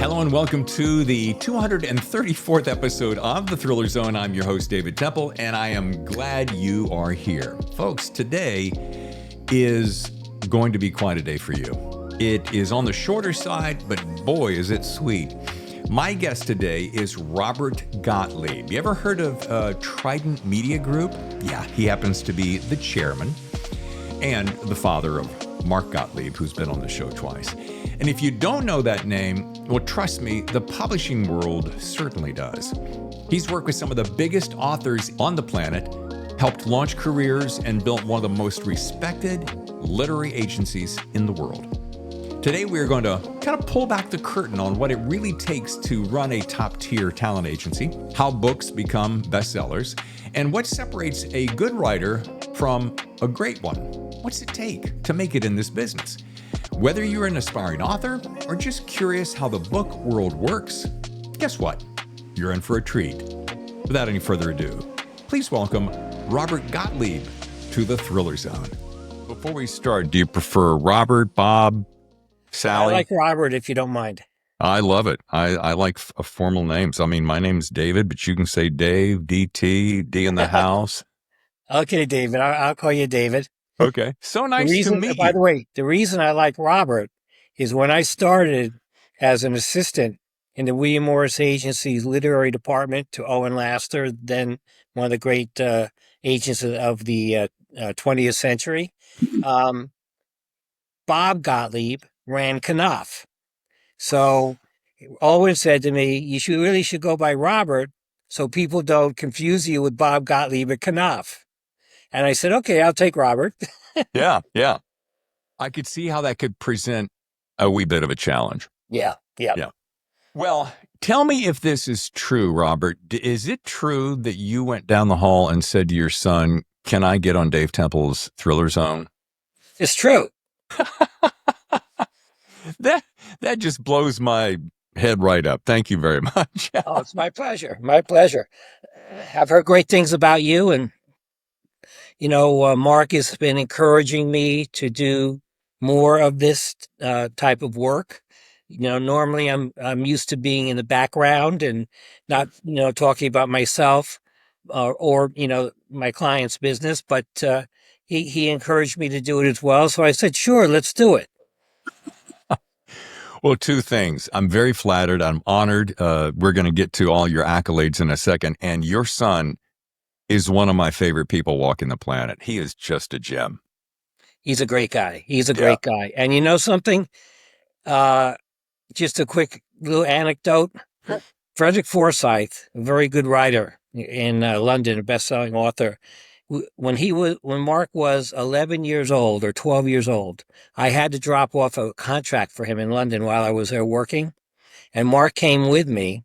Hello and welcome to the 234th episode of The Thriller Zone. I'm your host, David Temple, and I am glad you are here. Folks, today is going to be quite a day for you. It is on the shorter side, but boy, is it sweet. My guest today is Robert Gottlieb. You ever heard of Trident Media Group? Yeah, he happens to be the chairman and the father of Mark Gottlieb, who's been on the show twice. And if you don't know that name, well, trust me, the publishing world certainly does. He's worked with some of the biggest authors on the planet, helped launch careers, and built one of the most respected literary agencies in the world. Today, we're going to kind of pull back the curtain on what it really takes to run a top-tier talent agency, how books become bestsellers, and what separates a good writer from a great one. What's it take to make it in this business? Whether you're an aspiring author or just curious how the book world works, guess what? You're in for a treat. Without any further ado, please welcome Robert Gottlieb to the Thriller Zone. Before we start, do you prefer Robert, Bob, Sally? I like Robert, if you don't mind. I love it. I like formal names. I mean, my name's David, but you can say Dave, DT, D in the house. Okay, David. I'll call you David. Okay. So nice to meet you. By the way, the reason I like Robert is when I started as an assistant in the William Morris Agency's literary department to Owen Laster, then one of the great agents of the 20th century, Bob Gottlieb ran Knopf. So Owen said to me, you really should go by Robert so people don't confuse you with Bob Gottlieb at Knopf. And I said, okay, I'll take Robert. Yeah. I could see how that could present a wee bit of a challenge. Yeah. Well, tell me if this is true, Robert. Is it true that you went down the hall and said to your son, can I get on Dave Temple's Thriller Zone? It's true. That just blows my head right up. Thank you very much. Oh, it's my pleasure. My pleasure. I've heard great things about you, and Mark has been encouraging me to do more of this type of work. Normally I'm used to being in the background and not, talking about myself or my client's business, but he encouraged me to do it as well. So I said, sure, let's do it. Well, two things. I'm very flattered. I'm honored. We're going to get to all your accolades in a second. And your son is one of my favorite people walking the planet. He is just a gem. He's a great guy. He's a great guy. And you know something? Just a quick little anecdote. Frederick Forsyth, a very good writer in London, a best-selling author. When Mark was 11 years old or 12 years old, I had to drop off a contract for him in London while I was there working. And Mark came with me.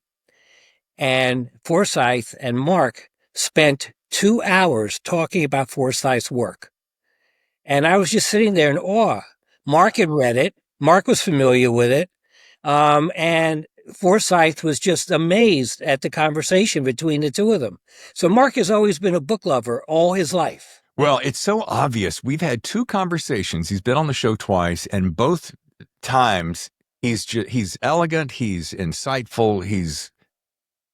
And Forsyth and Mark spent 2 hours talking about Forsyth's work. And I was just sitting there in awe. Mark had read it. Mark was familiar with it. And Forsyth was just amazed at the conversation between the two of them. So Mark has always been a book lover all his life. Well, it's so obvious. We've had 2 conversations. He's been on the show twice, and both times he's elegant, he's insightful, he's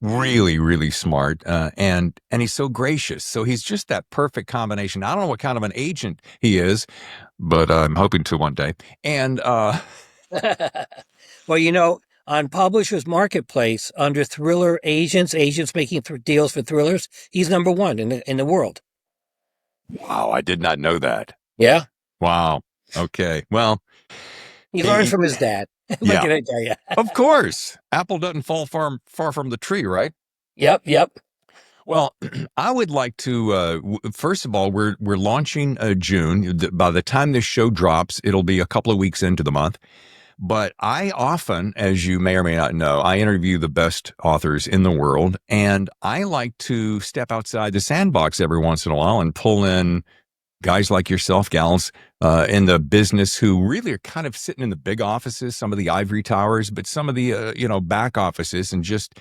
really, really smart, and he's so gracious. So he's just that perfect combination. I don't know what kind of an agent he is, but I'm hoping to one day. And well, on Publishers Marketplace, under thriller agents making deals for thrillers, he's number 1 in the world. Wow, I did not know that. Yeah. Wow. Okay. Well, he learned from his dad. Yeah. Can I tell you? Of course. Apple doesn't fall far from the tree, right? Yep. Well, I would like to, first of all, we're launching June. By the time this show drops, it'll be a couple of weeks into the month. But I often, as you may or may not know, I interview the best authors in the world, and I like to step outside the sandbox every once in a while and pull in guys like yourself, gals, in the business who really are kind of sitting in the big offices, some of the ivory towers, but some of the, back offices, and just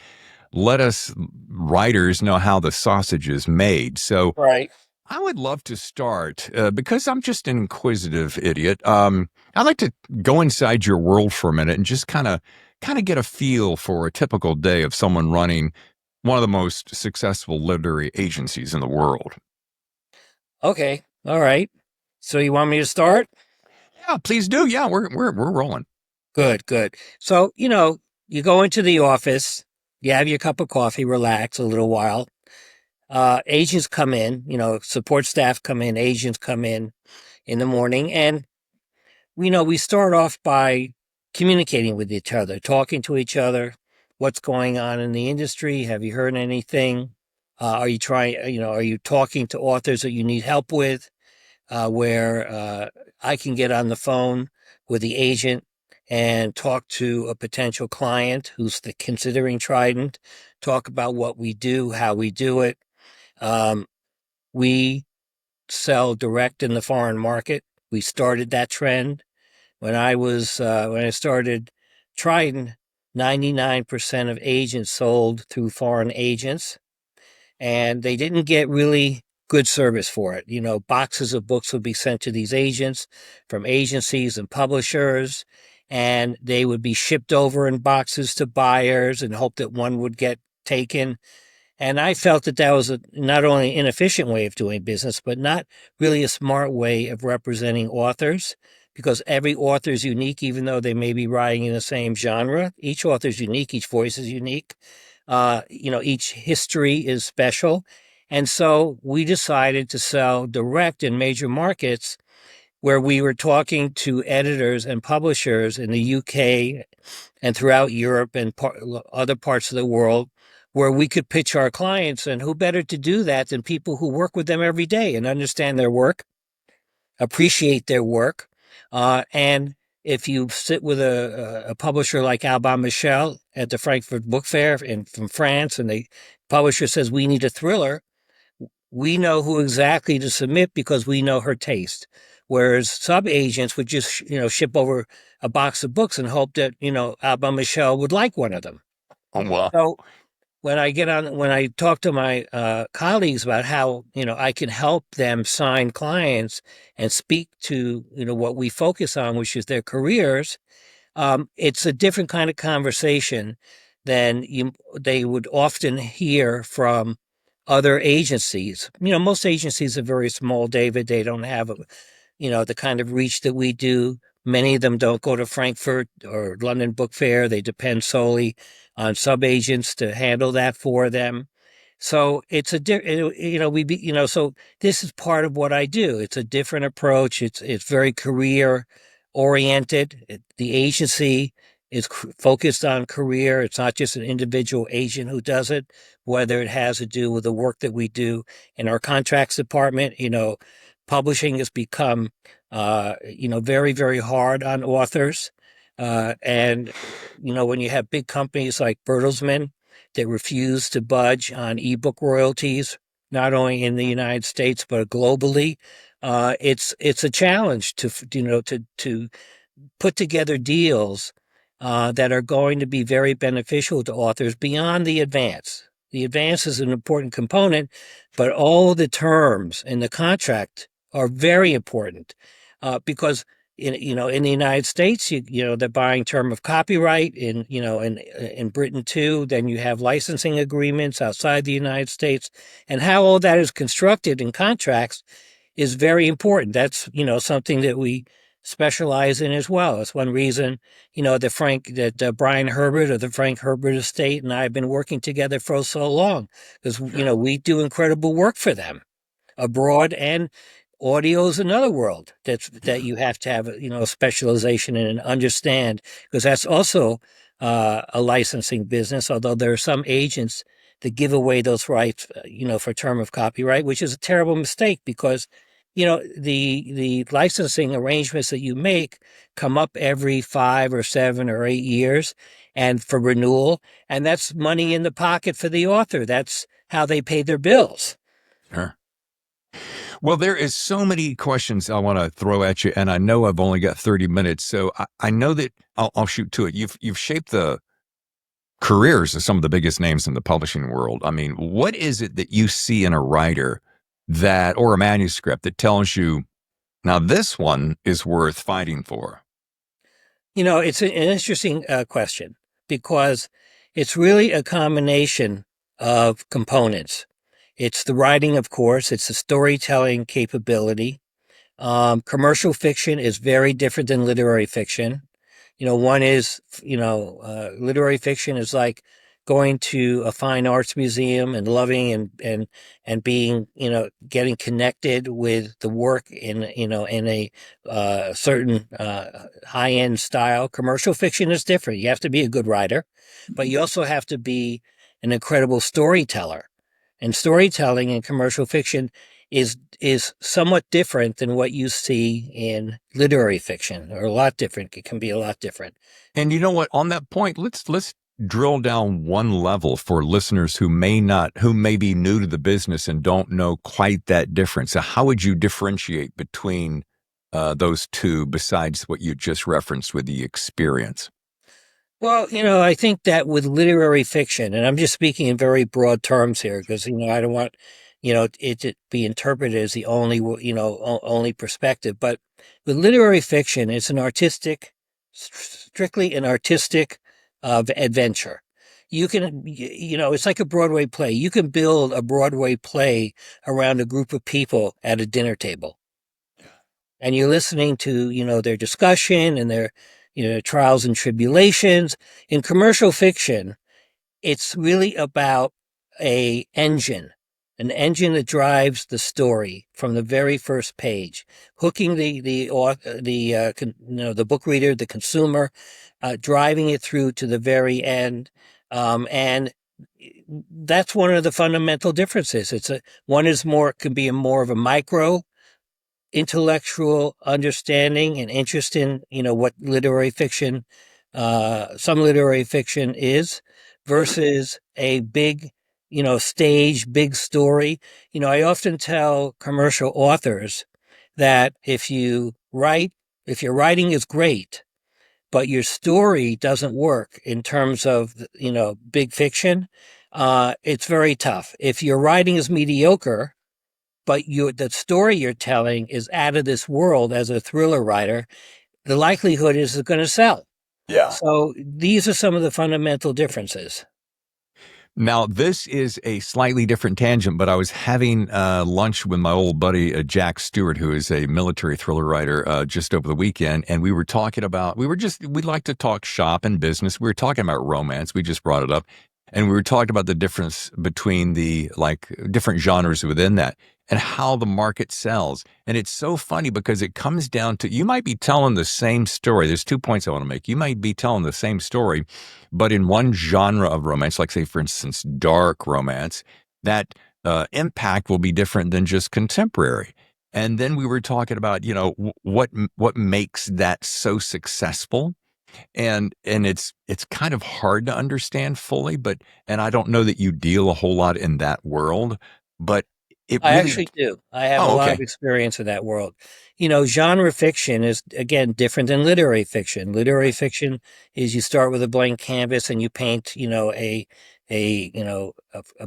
let us writers know how the sausage is made. So right. I would love to start, because I'm just an inquisitive idiot. I'd like to go inside your world for a minute and just kind of kind of get a feel for a typical day of someone running one of the most successful literary agencies in the world. Okay. All right. So you want me to start? Yeah, please do. Yeah, we're rolling. Good, good. So, you go into the office, you have your cup of coffee, relax a little while. Agents come in, support staff come in, agents come in the morning. And, we start off by communicating with each other, talking to each other. What's going on in the industry? Have you heard anything? Are you talking to authors that you need help with? Where I can get on the phone with the agent and talk to a potential client who's considering Trident, talk about what we do, how we do it. We sell direct in the foreign market. We started that trend when I started Trident. 99% of agents sold through foreign agents, and they didn't get really good service for it. Boxes of books would be sent to these agents from agencies and publishers, and they would be shipped over in boxes to buyers and hope that one would get taken. And I felt that was not only an inefficient way of doing business, but not really a smart way of representing authors, because every author is unique, even though they may be writing in the same genre. Each author is unique. Each voice is unique. Each history is special. And so we decided to sell direct in major markets where we were talking to editors and publishers in the UK and throughout Europe and other parts of the world, where we could pitch our clients. And who better to do that than people who work with them every day and understand their work, appreciate their work. And if you sit with a publisher like Alban Michel at the Frankfurt Book Fair from France, and the publisher says, we need a thriller, we know who exactly to submit because we know her taste. Whereas sub-agents would just, ship over a box of books and hope that, Alban Michel would like one of them. Oh, wow. So when I talk to my colleagues about how, I can help them sign clients and speak to, what we focus on, which is their careers, it's a different kind of conversation than they would often hear from other agencies. Most agencies are very small, David. They don't have, the kind of reach that we do. Many of them don't go to Frankfurt or London Book Fair. They depend solely on sub-agents to handle that for them. So it's so this is part of what I do. It's a different approach. It's very career oriented. The agency is focused on career. It's not just an individual agent who does it, whether it has to do with the work that we do in our contracts department. Publishing has become, very, very hard on authors. And when you have big companies like Bertelsmann that refuse to budge on ebook royalties, not only in the United States, but globally, it's a challenge to put together deals that are going to be very beneficial to authors beyond the advance. The advance is an important component, but all the terms in the contract are very important because in the United States, the buying term of copyright in Britain too. Then you have licensing agreements outside the United States, and how all that is constructed in contracts is very important. That's something that we specialize in as well. It's one reason that Brian Herbert of the Frank Herbert Estate and I have been working together for so long, because we do incredible work for them abroad, and audio is another world that you have to have a specialization in and understand, because that's also a licensing business. Although there are some agents that give away those rights, for term of copyright, which is a terrible mistake, because the licensing arrangements that you make come up every 5 or 7 or 8 years, and for renewal, and that's money in the pocket for the author. That's how they pay their bills. Sure. Well, there is so many questions I want to throw at you, and I know I've only got 30 minutes, so I know that I'll shoot to it. You've shaped the careers of some of the biggest names in the publishing world. I mean, what is it that you see in a writer or a manuscript that tells you, now this one is worth fighting for? It's an interesting question. because it's really a combination of components. It's the writing, of course. It's the storytelling capability. Commercial fiction is very different than literary fiction. One is, literary fiction is like going to a fine arts museum and loving and being, getting connected with the work in a certain high end style. Commercial fiction is different. You have to be a good writer, but you also have to be an incredible storyteller. And storytelling in commercial fiction is somewhat different than what you see in literary fiction, or a lot different. It can be a lot different. And you know what? On that point, let's drill down one level for listeners who may be new to the business and don't know quite that difference. So how would you differentiate between those two besides what you just referenced with the experience? Well, I think that with literary fiction, and I'm just speaking in very broad terms here because, I don't want, it to be interpreted as the only, only perspective. But with literary fiction, it's strictly an artistic adventure. You can, it's like a Broadway play. You can build a Broadway play around a group of people at a dinner table. And you're listening to, their discussion and their, trials and tribulations. In commercial fiction, it's really about an engine that drives the story from the very first page, hooking the book reader, the consumer, driving it through to the very end. And that's one of the fundamental differences. One is can be more of a micro intellectual understanding and interest in, what literary fiction, some literary fiction is, versus a big, stage, big story. I often tell commercial authors that if your writing is great, but your story doesn't work in terms of, big fiction, it's very tough. If your writing is mediocre, but the story you're telling is out of this world as a thriller writer, the likelihood is it's going to sell. Yeah. So these are some of the fundamental differences. Now, this is a slightly different tangent, but I was having lunch with my old buddy, Jack Stewart, who is a military thriller writer, just over the weekend. And we were talking about, we like to talk shop and business. We were talking about romance. We just brought it up. And we were talking about the difference between the different genres within that and how the market sells. And it's so funny because it comes down to, you might be telling the same story. There's 2 points I want to make. You might be telling the same story, but in one genre of romance, like say, for instance, dark romance, that impact will be different than just contemporary. And then we were talking about, what makes that so successful. And it's kind of hard to understand fully, and I don't know that you deal a whole lot in that world, but I actually do. I have a lot okay. of experience in that world. Genre fiction is, again, different than literary fiction. Literary fiction is you start with a blank canvas and you paint, a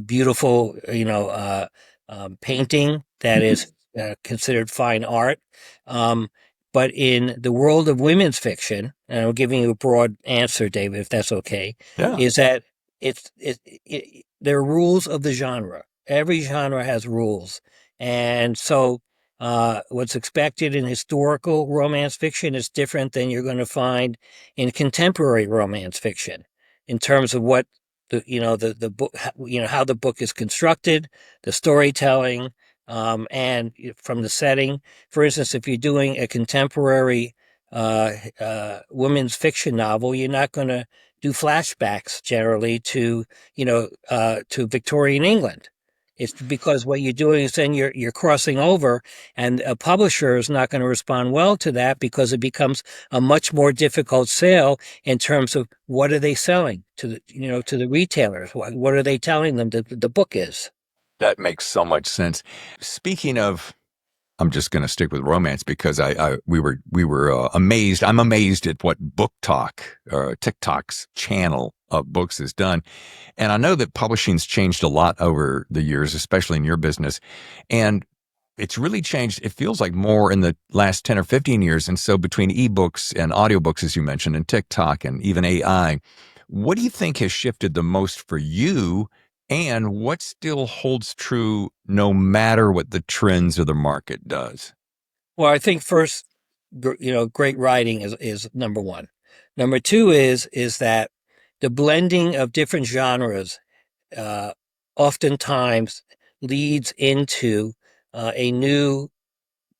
beautiful, painting that is considered fine art. But in the world of women's fiction, and I'm giving you a broad answer, David, if that's okay, Yeah. is that there are rules of the genre. Every genre has rules. And so what's expected in historical romance fiction is different than you're going to find in contemporary romance fiction in terms of what the book, how the book is constructed, the storytelling, and from the setting. For instance, if you're doing a contemporary women's fiction novel, you're not going to do flashbacks generally to Victorian England. It's because what you're doing is then you're crossing over, and a publisher is not going to respond well to that because it becomes a much more difficult sale in terms of what are they selling to the retailers? What are they telling them that the book is? That makes so much sense. Speaking of, I'm just going to stick with romance because we were amazed. I'm amazed at what Book Talk, TikTok's channel of books has done. And I know that publishing's changed a lot over the years, especially in your business. And it's really changed. It feels like more in the last 10 or 15 years. And so between ebooks and audiobooks, as you mentioned, and TikTok and even AI, What do you think has shifted the most for you, and what still holds true no matter what the trends of the market does? Well, I think first, great writing is number one. Number two is that the blending of different genres uh, oftentimes leads into a new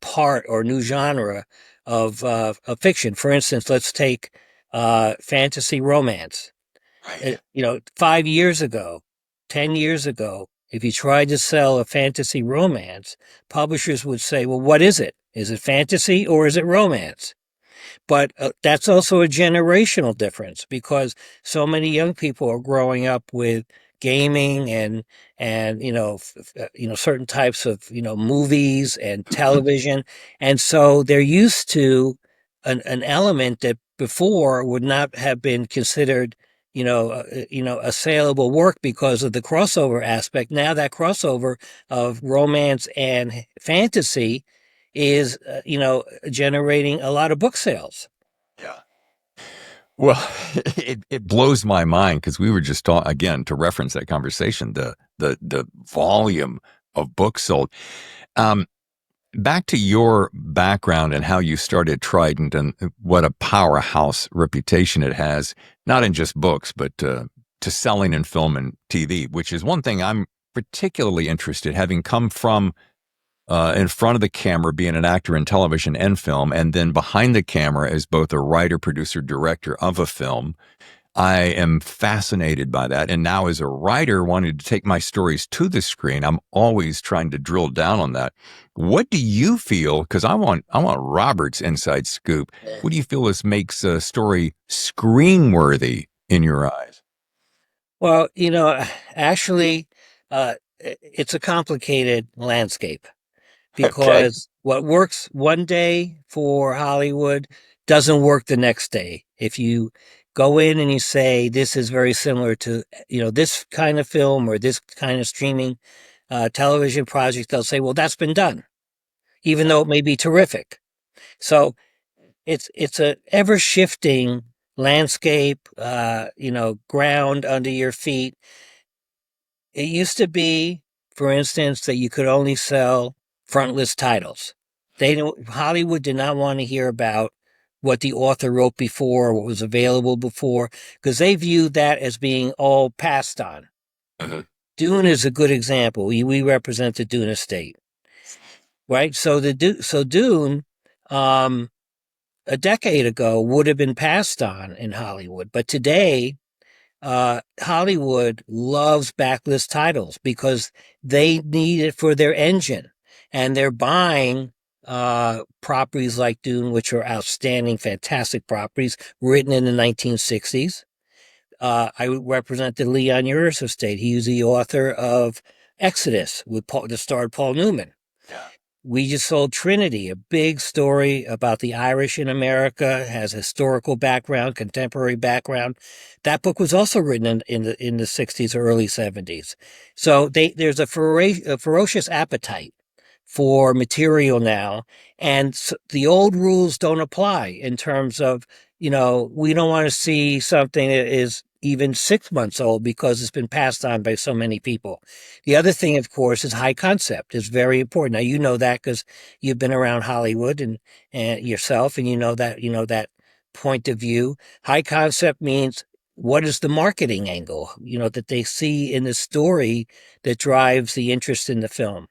part or new genre of fiction. For instance, let's take fantasy romance. Right. 5 years ago, 10 years ago, if you tried to sell a fantasy romance, publishers would say, well, what is it? Is it fantasy or is it romance? But that's also a generational difference because so many young people are growing up with gaming and certain types of movies and television, and so they're used to an element that before would not have been considered a saleable work because of the crossover aspect. Now that crossover of romance and fantasy is generating a lot of book sales. Yeah. Well, it blows my mind because we were just talking again to reference that conversation, the volume of books sold. Um, Back to your background and how you started Trident and what a powerhouse reputation it has, not in just books, but to selling in film and TV, which is one thing I'm particularly interested, having come from in front of the camera, being an actor in television and film, and then behind the camera as both a writer, producer, director of a film. I am fascinated by that. And now as a writer wanting to take my stories to the screen, I'm always trying to drill down on that. What do you feel? Because I want Robert's inside scoop. What do you feel this makes a story screen worthy in your eyes? Well, actually, it's a complicated landscape Okay. because what works one day for Hollywood doesn't work the next day. If you go in and you say this is very similar to this kind of film or this kind of streaming television project, they'll say, well, that's been done, even though it may be terrific. So it's a ever shifting landscape, ground under your feet. It used to be, for instance, that you could only sell frontlist titles. Hollywood did not want to hear about what the author wrote before, what was available before, because they viewed that as being all passed on. Uh-huh. Dune is a good example. We represent the Dune estate, right? So Dune, um, a decade ago would have been passed on in Hollywood, but today Hollywood loves backlist titles because they need it for their engine, and they're buying properties like Dune, which are outstanding, fantastic properties written in the 1960s. I represented Leon Uris estate. He was the author of Exodus with that starred Paul Newman. Yeah. We just sold Trinity, a big story about the Irish in America, has historical background, contemporary background. That book was also written in the 60s or early 70s. So there's a ferocious appetite for material now, and the old rules don't apply in terms of, we don't want to see something that is even 6 months old because it's been passed on by so many people. The other thing, of course, is high concept is very important. Now, you know that because you've been around Hollywood and yourself, and that point of view. High concept means what is the marketing angle, that they see in the story that drives the interest in the film.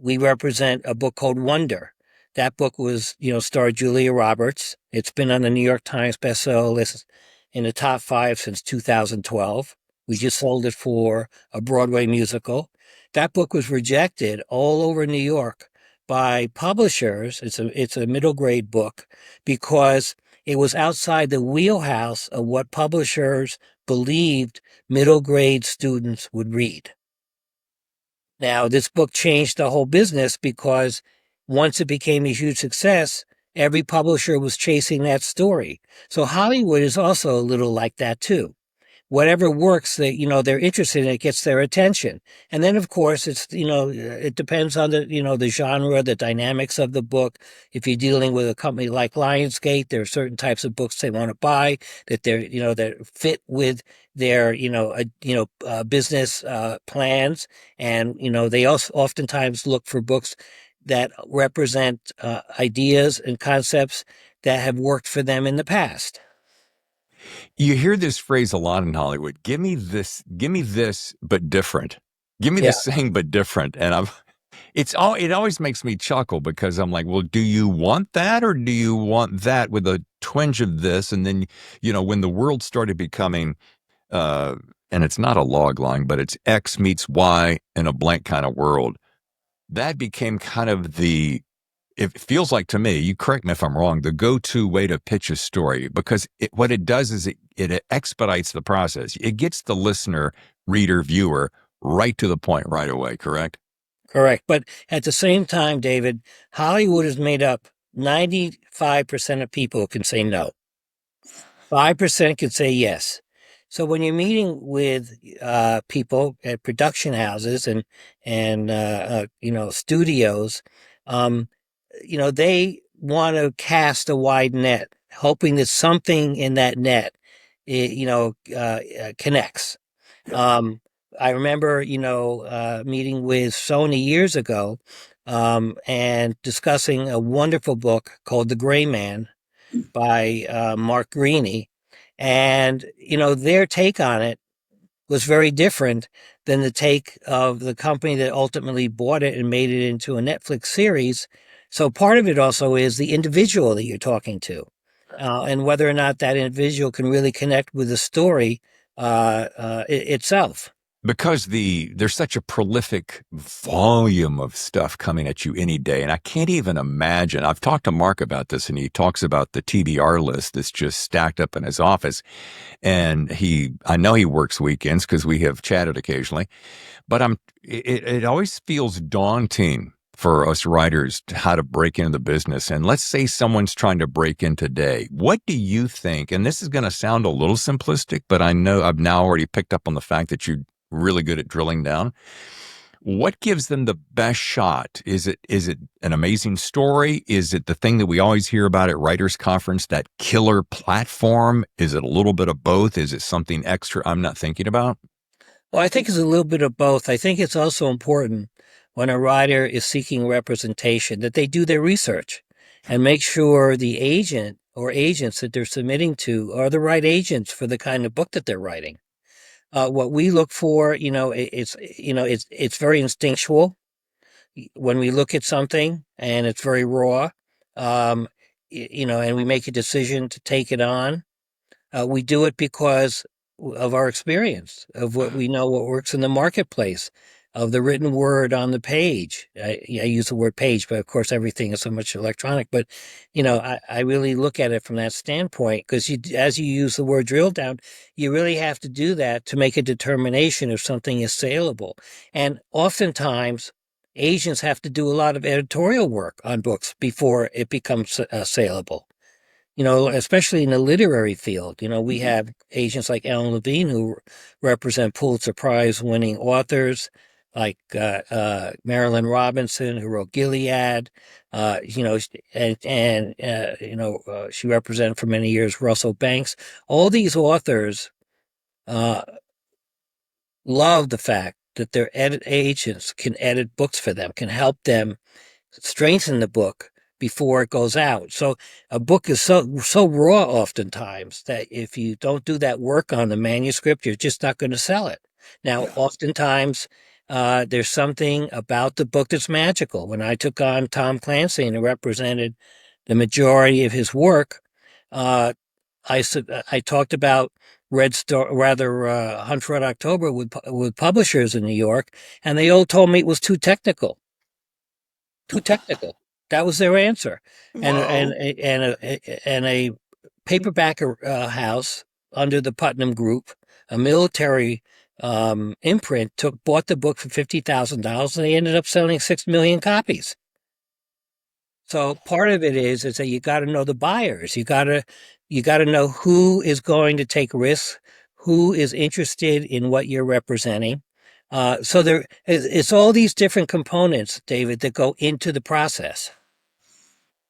We represent a book called Wonder. That book was, starred Julia Roberts. It's been on the New York Times bestseller list in the top 5 since 2012. We just sold it for a Broadway musical. That book was rejected all over New York by publishers. It's a middle grade book because it was outside the wheelhouse of what publishers believed middle grade students would read. Now, this book changed the whole business because once it became a huge success, every publisher was chasing that story. So Hollywood is also a little like that too. whatever works that, they're interested in, it gets their attention. And then, of course, it's, it depends on the genre, the dynamics of the book. If you're dealing with a company like Lionsgate, there are certain types of books they want to buy that that fit with their, business plans. And, they also oftentimes look for books that represent ideas and concepts that have worked for them in the past. You hear this phrase a lot in Hollywood. Give me this, but different. Give me the Yeah, same, but different. And it always makes me chuckle because I'm like, well, do you want that or do you want that with a twinge of this? And then, when the world started becoming, uh, and it's not a log line, but it's X meets Y in a blank kind of world, that became kind of it feels like to me, you correct me if I'm wrong, the go-to way to pitch a story, because what it does is it expedites the process. It gets the listener, reader, viewer right to the point right away, correct? correct. But at the same time, David, Hollywood is made up 95% of people who can say no. 5% can say yes. So when you're meeting with people at production houses and studios, um, they want to cast a wide net, hoping that something in that net, connects. Um, I remember, meeting with Sony years ago, and discussing a wonderful book called The Gray Man by Mark Greaney. And, their take on it was very different than the take of the company that ultimately bought it and made it into a Netflix series. So part of it also is the individual that you're talking to, and whether or not that individual can really connect with the story itself. Because there's such a prolific volume of stuff coming at you any day, and I can't even imagine. I've talked to Mark about this, and he talks about the TBR list that's just stacked up in his office. And I know he works weekends because we have chatted occasionally, but it always feels daunting for us writers how to break into the business. And let's say someone's trying to break in today. What do you think? And this is going to sound a little simplistic, but I know I've now already picked up on the fact that you're really good at drilling down. What gives them the best shot? Is it an amazing story? Is it the thing that we always hear about at Writers Conference, that killer platform? Is it a little bit of both? Is it something extra I'm not thinking about? Well, I think it's a little bit of both. I think it's also important when a writer is seeking representation that they do their research and make sure the agent or agents that they're submitting to are the right agents for the kind of book that they're writing. What we look for, it's very instinctual when we look at something and it's very raw, um, and we make a decision to take it on. We do it because of our experience, of what we know, what works in the marketplace, of the written word on the page. I use the word page, but of course everything is so much electronic. But I really look at it from that standpoint because as you use the word drill down, you really have to do that to make a determination if something is saleable. And oftentimes, agents have to do a lot of editorial work on books before it becomes saleable. Especially in the literary field, we have agents like Alan Levine who represent Pulitzer Prize winning authors like Marilyn Robinson, who wrote Gilead, she represented for many years Russell Banks. All these authors uh, love the fact that their edit agents can edit books for them, can help them strengthen the book before it goes out. So a book is so raw oftentimes that if you don't do that work on the manuscript, you're just not going to sell it. Now, oftentimes there's something about the book that's magical. When I took on Tom Clancy and represented the majority of his work, I talked about Hunt for Red October with publishers in New York, and they all told me it was too technical. Too technical. That was their answer. And Whoa. a paperback house under the Putnam Group, a military imprint, bought the book for $50,000, and they ended up selling 6 million copies. So part of it is that you got to know the buyers. You got to know who is going to take risks, who is interested in what you're representing. So it's all these different components, David, that go into the process.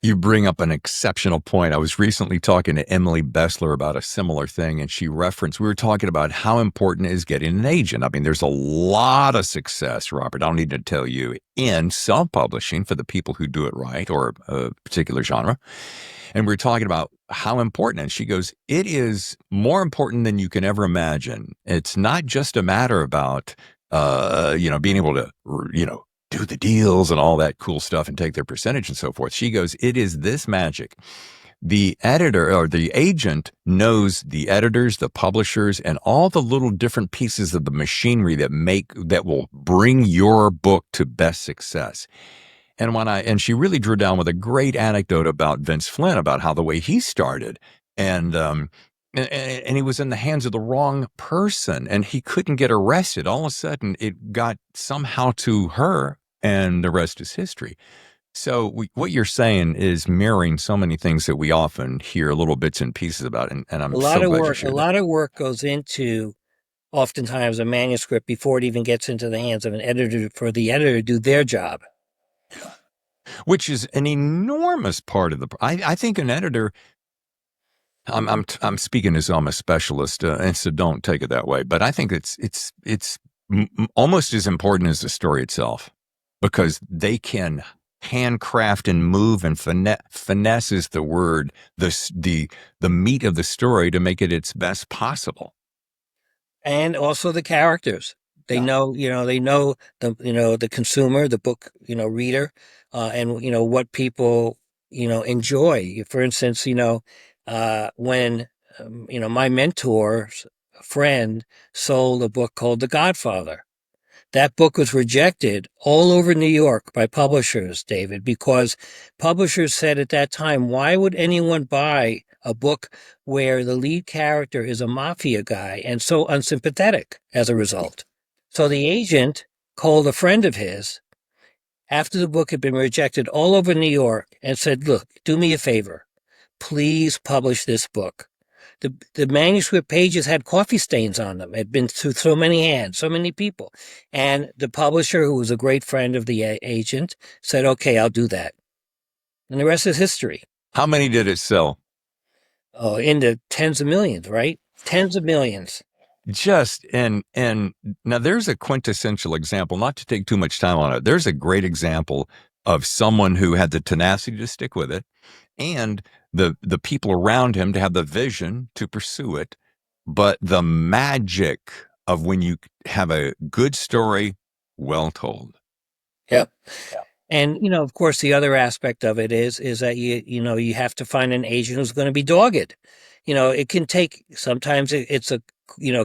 You bring up an exceptional point. I was recently talking to Emily Bessler about a similar thing, and we were talking about how important is getting an agent. I mean, there's a lot of success, Robert, I don't need to tell you, in self-publishing for the people who do it right, or a particular genre. And we're talking about how important, and she goes, it is more important than you can ever imagine. It's not just a matter about, being able to, do the deals and all that cool stuff and take their percentage and so forth. She goes, it is this magic. The editor or the agent knows the editors, the publishers, and all the little different pieces of the machinery that will bring your book to best success. And she really drew down with a great anecdote about Vince Flynn, about how the way he started, and he was in the hands of the wrong person, and he couldn't get arrested. All of a sudden, it got somehow to her, and the rest is history. So what you're saying is mirroring so many things that we often hear little bits and pieces about, and I'm so glad you shared A lot of work goes into oftentimes a manuscript before it even gets into the hands of an editor for the editor to do their job. Which is an enormous part of I think an editor. I'm speaking as I'm a specialist, and so don't take it that way. But I think it's almost as important as the story itself, because they can handcraft and move and finesse is the word, the meat of the story to make it its best possible. And also the characters. They know the consumer, the book, reader, and what people, enjoy. For instance, when my mentor's friend sold a book called The Godfather. That book was rejected all over New York by publishers, David, because publishers said at that time, why would anyone buy a book where the lead character is a mafia guy and so unsympathetic as a result? So the agent called a friend of his after the book had been rejected all over New York and said, look, do me a favor. Please publish this book. The manuscript pages had coffee stains on them. It had been through so many hands, so many people. And the publisher, who was a great friend of the agent, said, okay, I'll do that. And the rest is history. How many did it sell? Oh, in the tens of millions, right? Tens of millions. And now there's a quintessential example, not to take too much time on it. There's a great example of someone who had the tenacity to stick with it, and the people around him to have the vision to pursue it. But the magic of when you have a good story well told. Yep. And, of course, the other aspect of it is that you have to find an agent who's going to be dogged. It can take, sometimes it's a,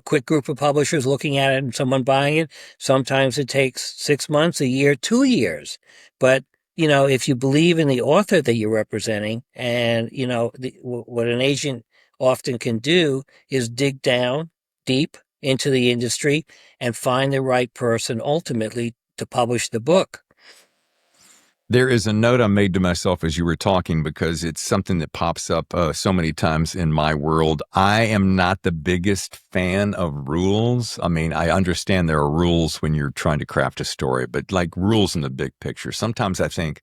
quick group of publishers looking at it and someone buying it. Sometimes it takes 6 months, a year, 2 years. But, if you believe in the author that you're representing, and, what an agent often can do is dig down deep into the industry and find the right person ultimately to publish the book. There is a note I made to myself as you were talking, because it's something that pops up so many times in my world. I am not the biggest fan of rules. I mean, I understand there are rules when you're trying to craft a story, but like rules in the big picture. Sometimes I think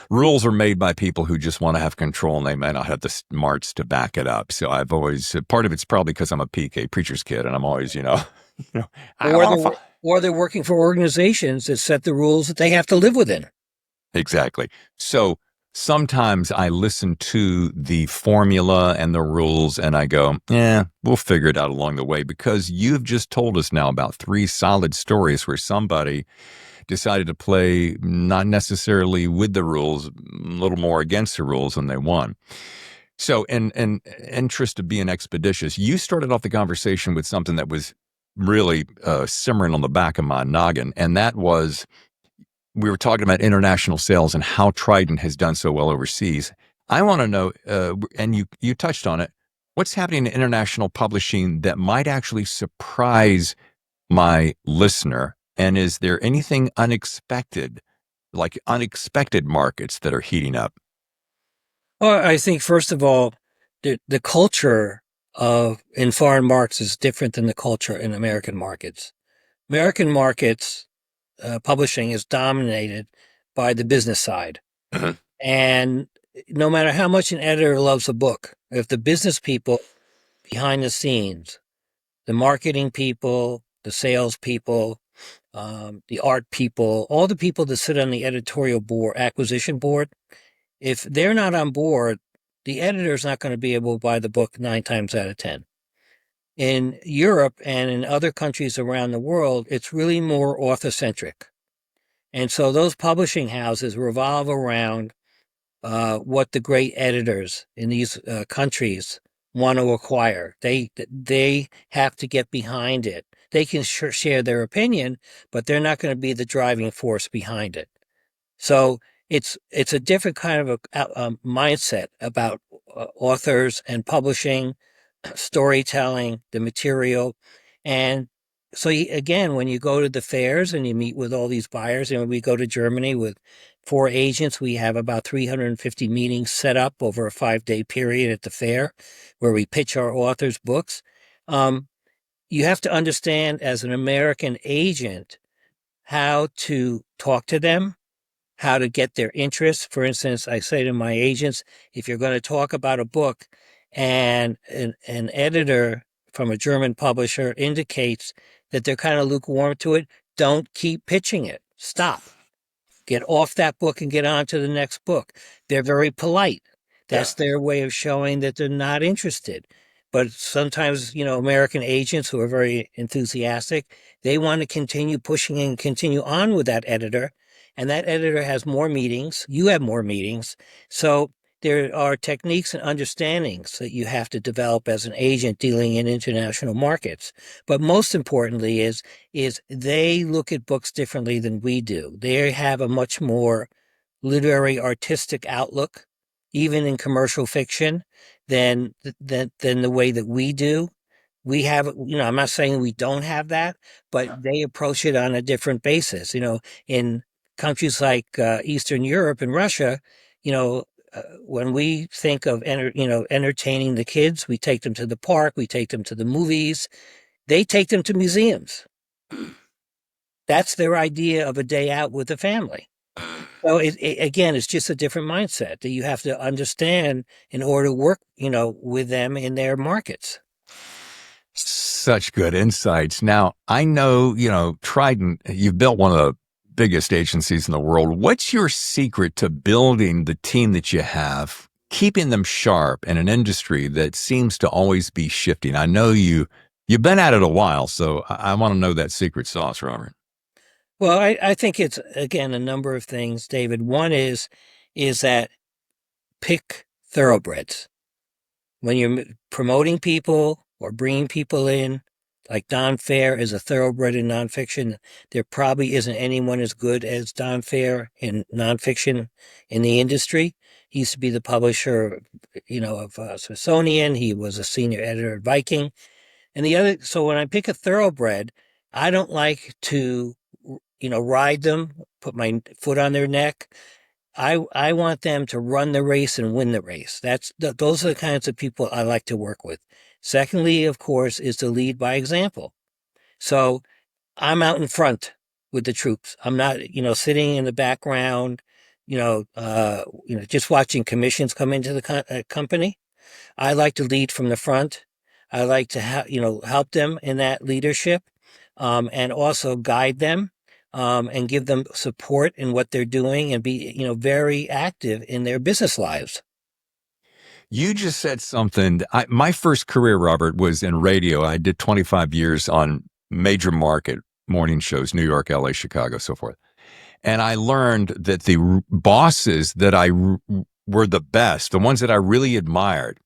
rules are made by people who just want to have control, and they may not have the smarts to back it up. So I've always, part of it's probably because I'm a PK, preacher's kid, and I'm always, or they're working for organizations that set the rules that they have to live within. Exactly. So sometimes I listen to the formula and the rules and I go, we'll figure it out along the way, because you've just told us now about 3 solid stories where somebody decided to play not necessarily with the rules, a little more against the rules, and they won. So in interest of being expeditious, you started off the conversation with something that was really simmering on the back of my noggin, and that was, we were talking about international sales and how Trident has done so well overseas. I want to know, and you touched on it, what's happening in international publishing that might actually surprise my listener? And is there anything unexpected, like unexpected markets that are heating up? Well, I think, first of all, the culture in foreign markets is different than the culture in American markets. American markets, publishing is dominated by the business side. Uh-huh. And no matter how much an editor loves a book, if the business people behind the scenes, the marketing people, the sales people, the art people, all the people that sit on the editorial board, acquisition board, if they're not on board, the editor's not going to be able to buy the book 9 times out of 10. In Europe and in other countries around the world, it's really more author-centric. And so those publishing houses revolve around what the great editors in these countries want to acquire. They have to get behind it. They can share their opinion, but they're not going to be the driving force behind it. So it's a different kind of a mindset about authors and publishing, storytelling, the material. And so again, when you go to the fairs and you meet with all these buyers, and we go to Germany with 4 agents, we have about 350 meetings set up over a 5-day period at the fair where we pitch our authors' books. You have to understand as an American agent how to talk to them, how to get their interest. For instance, I say to my agents, if you're going to talk about a book and an editor from a German publisher indicates that they're kind of lukewarm to it, don't keep pitching it. Stop. Get off that book and get on to the next book. They're very polite. That's their way of showing that they're not interested. But sometimes, American agents who are very enthusiastic, they want to continue pushing and continue on with that editor. And that editor has more meetings. You have more meetings. So there are techniques and understandings that you have to develop as an agent dealing in international markets. But most importantly is they look at books differently than we do. They have a much more literary artistic outlook, even in commercial fiction, than the way that we do. We have, I'm not saying we don't have that, but they approach it on a different basis. In countries like Eastern Europe and Russia, when we think of entertaining the kids, we take them to the park, we take them to the movies, they take them to museums. That's their idea of a day out with the family. So again, it's just a different mindset that you have to understand in order to work, with them in their markets. Such good insights. Now, I know, Trident, you've built one of the biggest agencies in the world. What's your secret to building the team that you have, keeping them sharp in an industry that seems to always be shifting? I know you've been at it a while, so I want to know that secret sauce, Robert. Well, I think it's, again, a number of things, David. One is that pick thoroughbreds. When you're promoting people or bringing people in, like Don Fair is a thoroughbred in nonfiction. There probably isn't anyone as good as Don Fair in nonfiction in the industry. He used to be the publisher, of Smithsonian. He was a senior editor at Viking. So when I pick a thoroughbred, I don't like to, ride them, put my foot on their neck. I want them to run the race and win the race. Those are the kinds of people I like to work with. Secondly, of course, is to lead by example. So I'm out in front with the troops. I'm not, sitting in the background, just watching commissions come into the company. I like to lead from the front. I like to help them in that leadership, and also guide them. And give them support in what they're doing and be, very active in their business lives. You just said something. My first career, Robert, was in radio. I did 25 years on major market morning shows, New York, LA, Chicago, so forth. And I learned that the bosses that were the best, the ones that I really admired,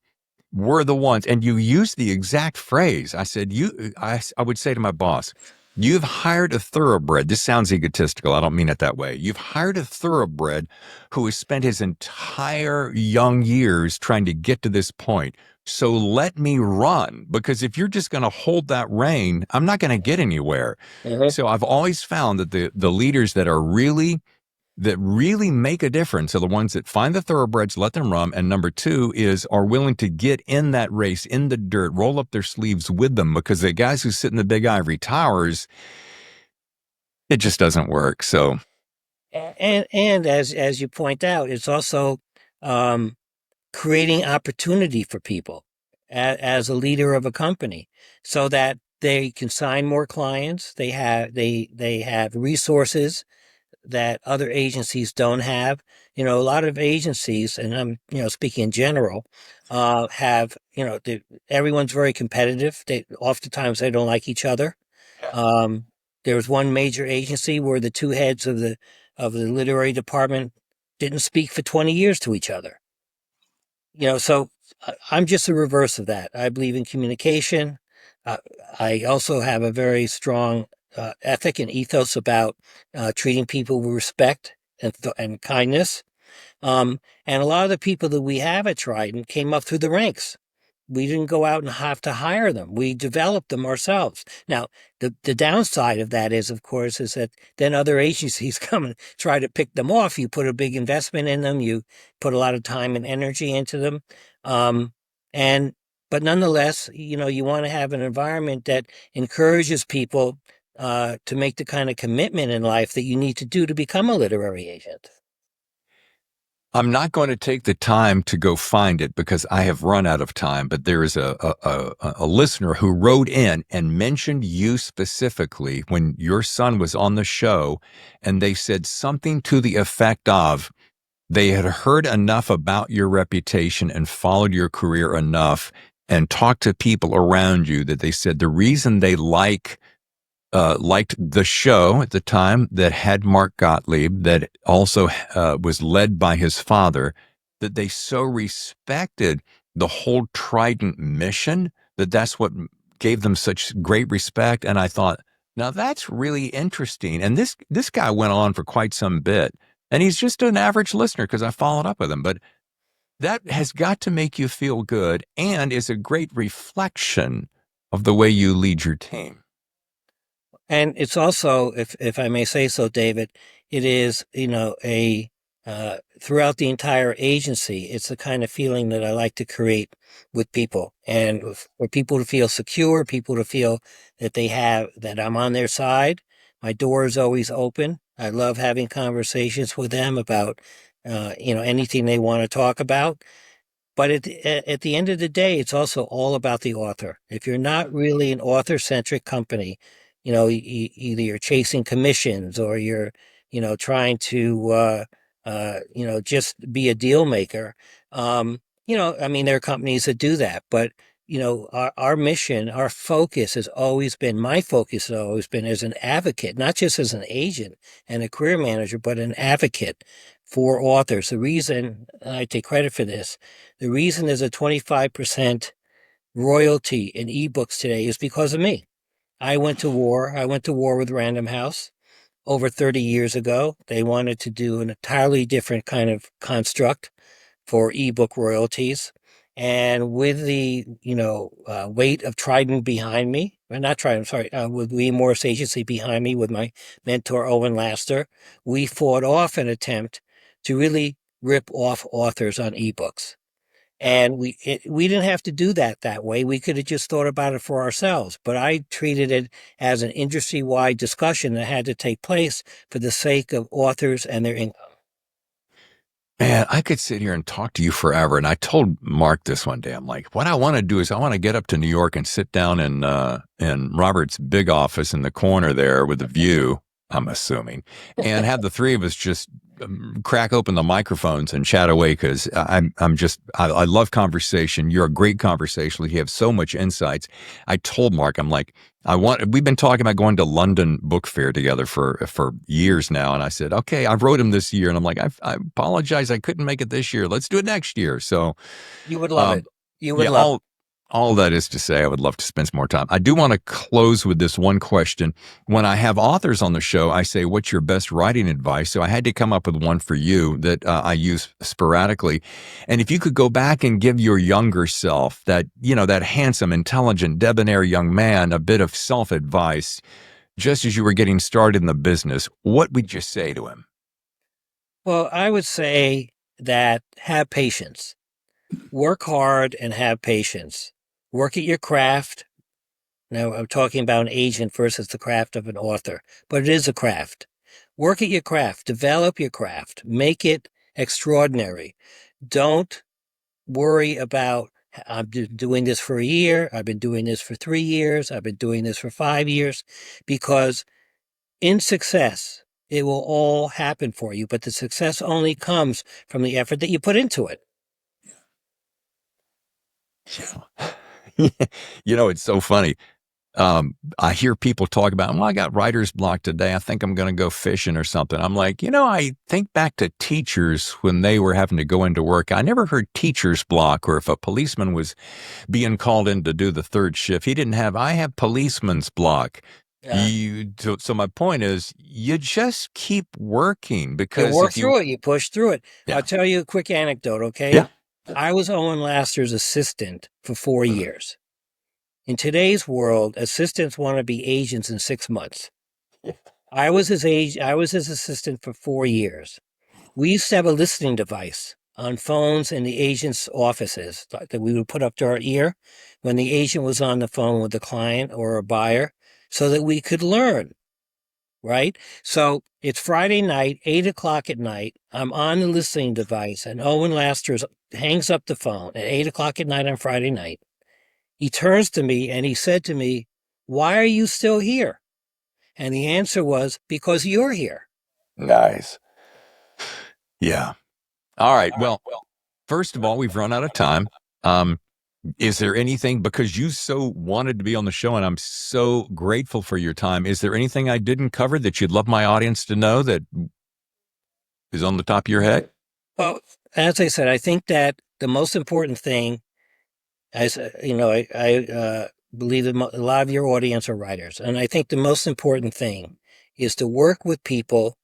were the ones. And you used the exact phrase. I said, I would say to my boss, you've hired a thoroughbred. This sounds egotistical. I don't mean it that way. You've hired a thoroughbred who has spent his entire young years trying to get to this point. So let me run, because if you're just going to hold that rein, I'm not going to get anywhere. Mm-hmm. So I've always found that the leaders that are really that really make a difference are the ones that find the thoroughbreds, let them run, and number two is are willing to get in that race, in the dirt, roll up their sleeves with them, because the guys who sit in the big ivory towers, it just doesn't work. So, And as you point out, it's also creating opportunity for people as a leader of a company, so that they can sign more clients. They have resources that other agencies don't have. A lot of agencies, and I'm speaking in general, have everyone's very competitive. They oftentimes they don't like each other. Um, there was one major agency where the two heads of the literary department didn't speak for 20 years to each other. So I'm just the reverse of that. I believe in communication. Uh, I also have a very strong ethic and ethos about treating people with respect and kindness. And a lot of the people that we have at Trident came up through the ranks. We didn't go out and have to hire them. We developed them ourselves. Now, the downside of that is, of course, is that then other agencies come and try to pick them off. You put a big investment in them. You put a lot of time and energy into them. Um, and, but nonetheless, you want to have an environment that encourages people to make the kind of commitment in life that you need to do to become a literary agent. I'm not going to take the time to go find it because I have run out of time, but there is a listener who wrote in and mentioned you specifically when your son was on the show, and they said something to the effect of they had heard enough about your reputation and followed your career enough and talked to people around you that they said the reason they liked the show at the time that had Mark Gottlieb, that also was led by his father, that they so respected the whole Trident mission, that's what gave them such great respect. And I thought, now that's really interesting. And this guy went on for quite some bit, and he's just an average listener because I followed up with him. But that has got to make you feel good and is a great reflection of the way you lead your team. And it's also, if I may say so, David, it is, throughout the entire agency, it's the kind of feeling that I like to create with people, and for people to feel secure, people to feel that that I'm on their side. My door is always open. I love having conversations with them about, anything they want to talk about. But at the end of the day, it's also all about the author. If you're not really an author-centric company, either you're chasing commissions or you're, trying to, just be a deal maker. There are companies that do that, but, our mission, our focus has always been, my focus has always been as an advocate, not just as an agent and a career manager, but an advocate for authors. The reason, I take credit for this, the reason there's a 25% royalty in ebooks today is because of me. I went to war. I went to war with Random House over 30 years ago. They wanted to do an entirely different kind of construct for ebook royalties. And with the, weight of Trident behind me, or not Trident, sorry, with Lee Morris Agency behind me with my mentor, Owen Laster, we fought off an attempt to really rip off authors on ebooks. And we didn't have to do that way. We could have just thought about it for ourselves. But I treated it as an industry-wide discussion that had to take place for the sake of authors and their income. Man, I could sit here and talk to you forever. And I told Mark this one day. I'm like, what I want to do is I want to get up to New York and sit down in Robert's big office in the corner there with a view, I'm assuming, and have the three of us just crack open the microphones and chat away, because I love conversation. You're a great conversationalist. You have so much insights. I told Mark, I'm like, we've been talking about going to London Book Fair together for years now. And I said, okay, I wrote him this year. And I'm like, I apologize, I couldn't make it this year. Let's do it next year. So you would love it. You would love it. All that is to say, I would love to spend some more time. I do want to close with this one question. When I have authors on the show, I say, what's your best writing advice? So I had to come up with one for you that I use sporadically. And if you could go back and give your younger self, that handsome, intelligent, debonair young man, a bit of self-advice, just as you were getting started in the business, what would you say to him? Well, I would say that have patience. Work hard and have patience. Work at your craft. Now, I'm talking about an agent versus the craft of an author, but it is a craft. Work at your craft. Develop your craft. Make it extraordinary. Don't worry about, I'm doing this for a year. I've been doing this for 3 years. I've been doing this for 5 years, because in success, it will all happen for you, but the success only comes from the effort that you put into it. It's so funny. I hear people talk about, well, I got writer's block today. I think I'm going to go fishing or something. I'm like, I think back to teachers when they were having to go into work. I never heard teacher's block, or if a policeman was being called in to do the third shift, I have policeman's block. So my point is, you just keep working, You because work through it, you push through it. Yeah. I'll tell you a quick anecdote, okay? Yeah. I was Owen Laster's assistant for 4 years. In today's world, assistants want to be agents in 6 months. I was his assistant for 4 years. We used to have a listening device on phones in the agent's offices that we would put up to our ear when the agent was on the phone with the client or a buyer, so that we could learn, right? So it's Friday night, 8:00 at night. I'm on the listening device, and Owen Lasters hangs up the phone at 8:00 at night on Friday night. He turns to me and he said to me, "Why are you still here?" And the answer was, "Because you're here." Nice. Yeah. All right. Well, first of all, we've run out of time. Is there anything, because you so wanted to be on the show and I'm so grateful for your time, is there anything I didn't cover that you'd love my audience to know that is on the top of your head? Well, as I said, I think that the most important thing, as I believe that a lot of your audience are writers, and I think the most important thing is to work with people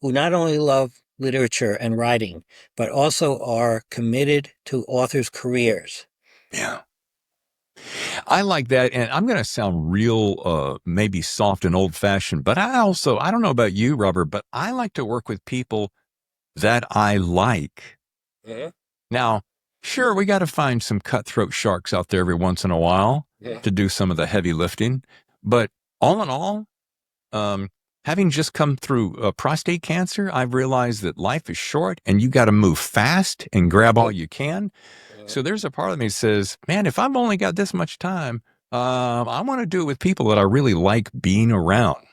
who not only love literature and writing, but also are committed to authors' careers. Yeah. I like that. And I'm going to sound real, maybe soft and old fashioned, but I don't know about you, Robert, but I like to work with people that I like. Mm-hmm. Now, sure, we got to find some cutthroat sharks out there every once in a while to do some of the heavy lifting. But all in all, having just come through prostate cancer, I've realized that life is short and you got to move fast and grab all you can. So there's a part of me that says, man, if I've only got this much time, I want to do it with people that I really like being around.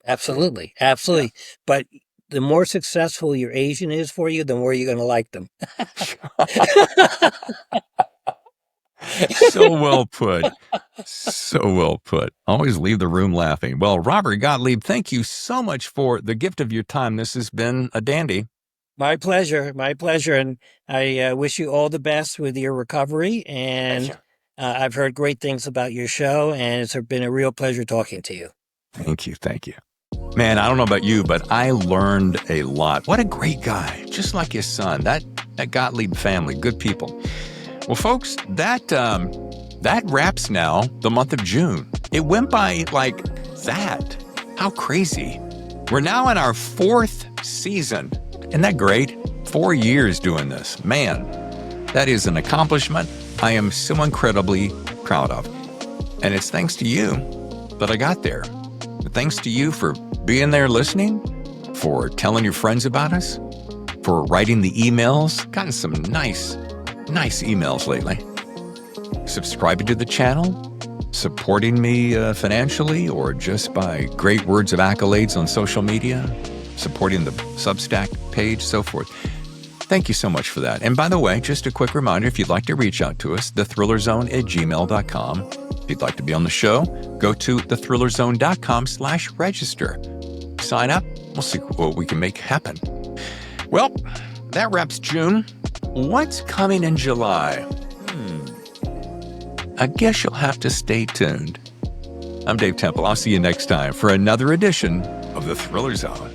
Absolutely. Absolutely. Yeah. But the more successful your agent is for you, the more you're going to like them. So well put. So well put. Always leave the room laughing. Well, Robert Gottlieb, thank you so much for the gift of your time. This has been a dandy. My pleasure. My pleasure. And I wish you all the best with your recovery. And I've heard great things about your show, and it's been a real pleasure talking to you. Thank you. Thank you. Man, I don't know about you, but I learned a lot. What a great guy. Just like his son. That Gottlieb family. Good people. Well, folks, that wraps now the month of June. It went by like that. How crazy. We're now in our 4th season. Isn't that great? 4 years doing this. Man, that is an accomplishment I am so incredibly proud of. And it's thanks to you that I got there. Thanks to you for being there listening, for telling your friends about us, for writing the emails. Gotten some nice emails lately. Subscribing to the channel, supporting me financially, or just by great words of accolades on social media, supporting the Substack page, so forth. Thank you so much for that. And by the way, just a quick reminder, if you'd like to reach out to us, thethrillerzone@gmail.com. If you'd like to be on the show, go to thethrillerzone.com/register. Sign up. We'll see what we can make happen. Well, that wraps June. What's coming in July? I guess you'll have to stay tuned. I'm Dave Temple. I'll see you next time for another edition of The Thriller Zone.